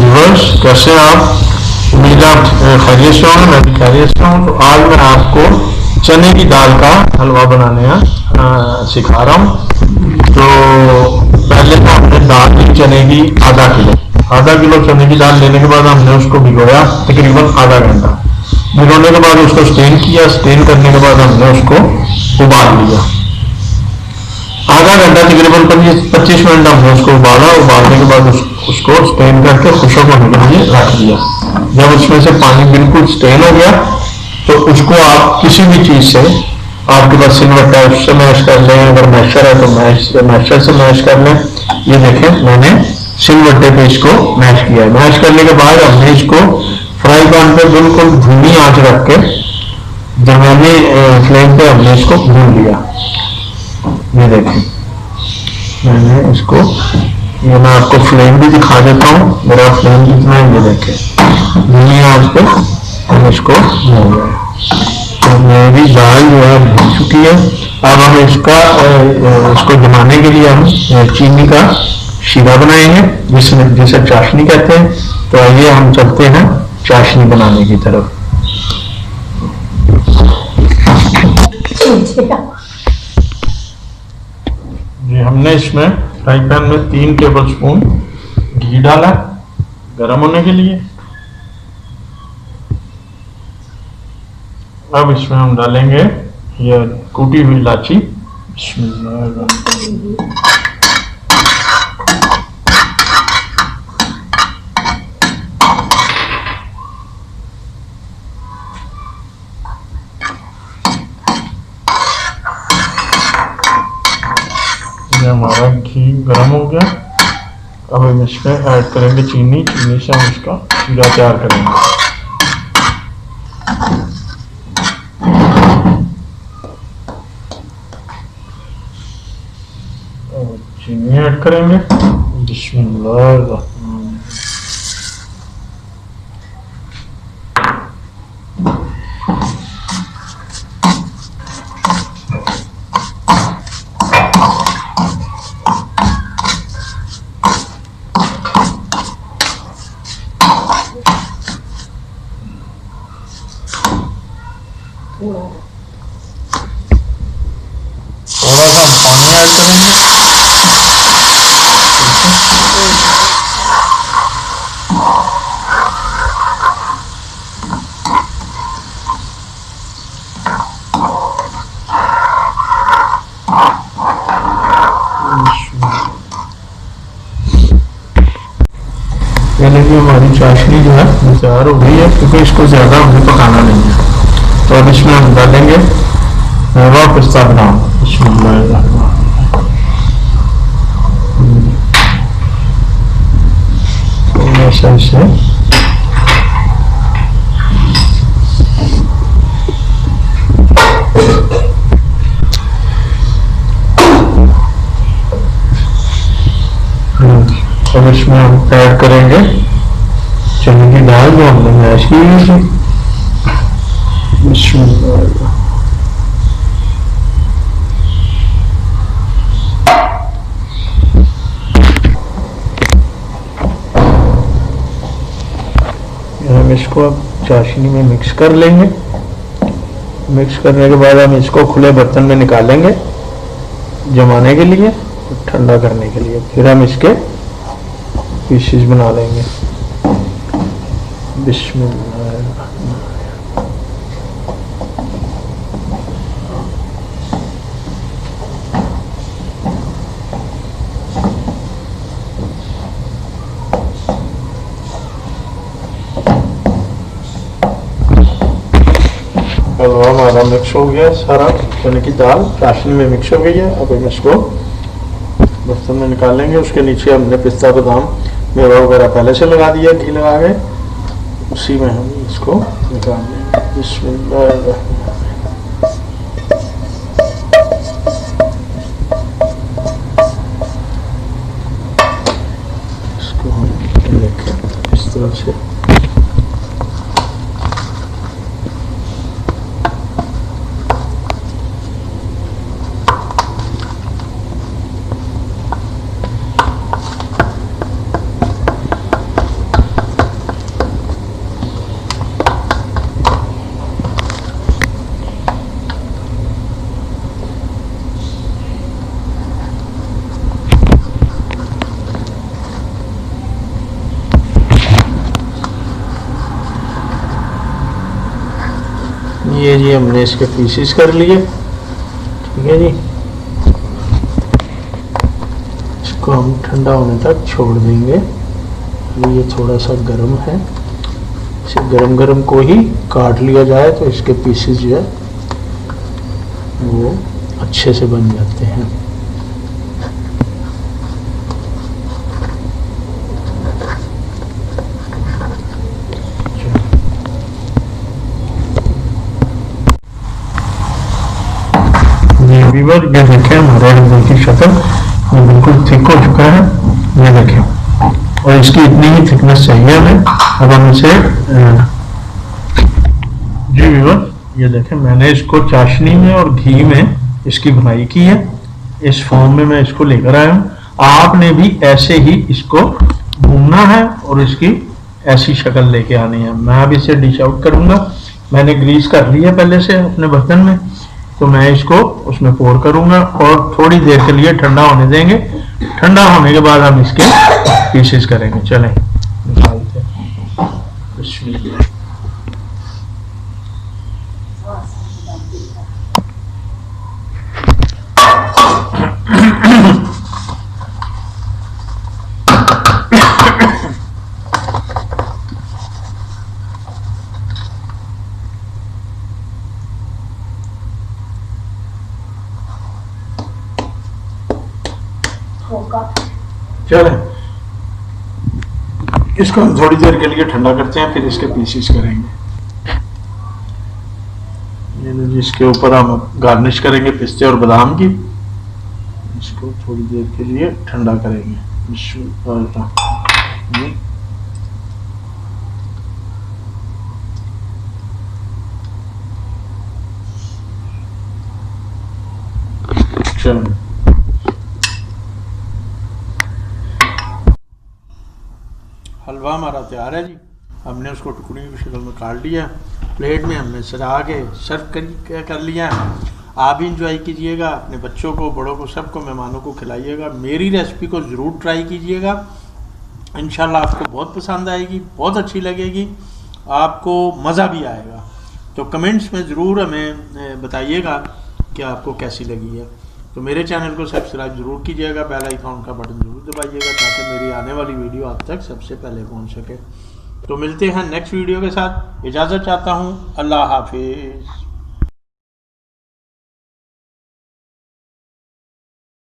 Viewers, कैसे आप? उम्मीद आप खैरियत से होंगे, मैं भी खैरियत से हूँ। तो आज मैं आपको चने की दाल का हलवा बनाने सिखा रहा हूँ। तो पहले तो हमने दाल ली चने की आधा किलो चने की दाल लेने के बाद हमने उसको भिगोया तकरीबन आधा घंटा। भिगोने के बाद उसको स्टेन किया। स्टेन करने के बाद हमने उसको उबाल लिया। आधा घंटा तकरीबन 25 मिनट हमने उसको उबाला। उबालने के बाद उसको स्टेन करके खुशक होने के लिए रख दिया। जब उसमें से पानी बिल्कुल स्टेन हो गया तो उसको आप किसी भी चीज से, आपके पास सिलवट्टा है उससे मैश कर लें, अगर मैशर है तो मैशर से मैश कर लें। ये देखें, मैंने सिलवट्टे पे इसको मैश किया है। मैश करने के बाद हमने इसको फ्राई पैन पे बिल्कुल धीमी आंच रख के दरमियानी फ्लेम पे हमने इसको भून लिया। ये देखें, मैंने इसको, ये मैं आपको फ्लेम भी दिखा देता हूँ, मेरा फ्लेम कितना है ये देखें। धीमी आंच पे हम इसको भून रहे हैं। तो मेरी दाल जो है भून चुकी है। अब हम इसको जमाने के लिए हम चीनी का शीरा बनाएंगे, जिसे चाशनी कहते हैं। तो आइए हम चलते हैं चाशनी बनाने की तरफ। जी, हमने इसमें फ्राई पैन में 3 टेबल स्पून घी डाला गरम होने के लिए। अब इसमें हम डालेंगे ये कूटी हुई इलायची। हमारा घी गर्म हो गया। अब हम इसमें ऐड करेंगे चीनी से हम इसका शीरा तैयार करेंगे। चीनी ऐड करेंगे। बिस्मिल्लाह। थोड़ा सा पानी ऐड करेंगे। पहले की हमारी चाशनी जो है तैयार हो गई है, क्योंकि इसको ज्यादा हमें पकाना नहीं है। तो अब इसमें हम डालेंगे मेवा पिस्ता बादाम। ऐसा से अब इसमें हम ऐड करेंगे चने की दाल जो हमने मैश की हुई थी। हम इसको अब चाशनी में मिक्स कर लेंगे। मिक्स करने के बाद हम इसको खुले बर्तन में निकालेंगे जमाने के लिए, ठंडा करने के लिए। फिर हम इसके पीसेस बना लेंगे। बिस्मिल्लाह। हलवा हमारा मिक्स हो गया, सारा चने की दाल चाशनी में मिक्स हो गई है। अब हम इसको बर्तन में निकालेंगे। उसके नीचे हमने पिस्ता बादाम मेवा वगैरह पहले से लगा दिया घी लगा के, उसी में हम इसको निकाल लेंगे। बिस्मिल्लाह। इसको हम लेकर इस तरह से ये हमने इसके पीसेस कर लिए, ठीक है जी। इसको हम ठंडा होने तक छोड़ देंगे। ये थोड़ा सा गर्म है, इसे गरम गरम को ही काट लिया जाए तो इसके पीसेस जो है वो अच्छे से बन जाते हैं। व्यूअर ये देखें हमारे हलवे की शक्ल ये बिल्कुल थिक हो चुका है, ये देखें, और इसकी इतनी ही थिकनेस चाहिए हमें। अब हम इसे जी व्यूअर ये देखें मैंने इसको चाशनी में और घी में इसकी भुनाई की है, इस फॉर्म में मैं इसको लेकर आया हूँ। आपने भी ऐसे ही इसको भूनना है और इसकी ऐसी शक्ल लेके आनी है। मैं अब इसे डिश आउट करूंगा, मैंने ग्रीस कर लिया पहले से अपने बर्तन में, तो मैं इसको उसमें पोर करूंगा और थोड़ी देर के लिए ठंडा होने देंगे। ठंडा होने के बाद हम इसके पीसेस करेंगे। चलें निकालते हैं। चलें इसको हम थोड़ी देर के लिए ठंडा करते हैं, फिर इसके पीसेस करेंगे। ये जिसके ऊपर हम गार्निश करेंगे पिस्ते और बादाम की, इसको थोड़ी देर के लिए ठंडा करेंगे। चलो हलवा हमारा तैयार है जी। हमने उसको टुकड़ियों की शक्ल में काट लिया, प्लेट में हमने सजा के सर्व कर लिया। आप भी इंजॉय कीजिएगा, अपने बच्चों को, बड़ों को, सबको, मेहमानों को खिलाइएगा। मेरी रेसिपी को ज़रूर ट्राई कीजिएगा, इंशाल्लाह आपको बहुत पसंद आएगी, बहुत अच्छी लगेगी, आपको मज़ा भी आएगा। तो कमेंट्स में ज़रूर हमें बताइएगा कि आपको कैसी लगी है। तो मेरे चैनल को सब्सक्राइब ज़रूर कीजिएगा, बेल आइकॉन का बटन ज़रूर दबाइएगा ताकि मेरी आने वाली वीडियो आप तक सबसे पहले पहुंच सके। तो मिलते हैं नेक्स्ट वीडियो के साथ, इजाज़त चाहता हूँ, अल्लाह हाफिज़।